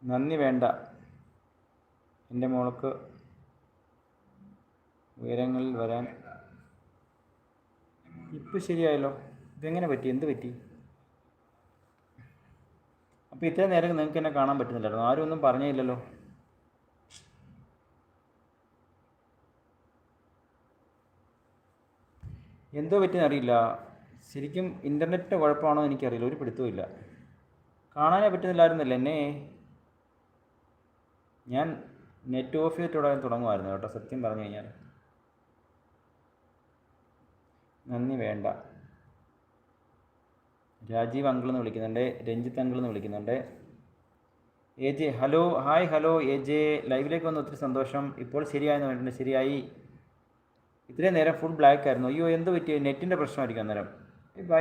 നന്ദി വേണ്ട, എൻ്റെ മോൾക്ക് ഉയരങ്ങളിൽ വരാൻ. ഇപ്പം ശരിയായല്ലോ. ഇതെങ്ങനെ പറ്റി? എന്ത് പറ്റി? അപ്പോൾ ഇത്രയും നേരം നിങ്ങൾക്ക് എന്നെ കാണാൻ പറ്റുന്നില്ലായിരുന്നു, ആരും ഒന്നും പറഞ്ഞില്ലല്ലോ. എന്തോ പറ്റിയെന്ന് അറിയില്ല. ശരിക്കും ഇൻ്റർനെറ്റിൻ്റെ കുഴപ്പമാണോ എനിക്കറിയില്ല, ഒരു പിടുത്തവും ഇല്ല. കാണാനേ പറ്റുന്നില്ലായിരുന്നല്ലോ എന്നെ. ഞാൻ നെറ്റ് ഓഫ് ചെയ്തിട്ട് തുടങ്ങുമായിരുന്നു കേട്ടോ, സത്യം പറഞ്ഞു കഴിഞ്ഞാൽ. നന്ദി വേണ്ട. രാജീവ് അങ്കിൾ എന്ന് വിളിക്കുന്നുണ്ട്, രഞ്ജിത്ത് അങ്കിൾ എന്ന് വിളിക്കുന്നുണ്ട്. A J hello, hi hello A J, ലൈവിലേക്ക് വന്ന് ഒത്തിരി സന്തോഷം. ഇപ്പോൾ ശരിയായെന്ന് പറഞ്ഞിട്ടുണ്ട്. ശരിയായി. ഇത്രയും നേരം ഫുൾ ബ്ലാക്ക് ആയിരുന്നു. അയ്യോ എന്ത് പറ്റി? നെറ്റിൻ്റെ പ്രശ്നമായിരിക്കും അന്നേരം. ബൈ.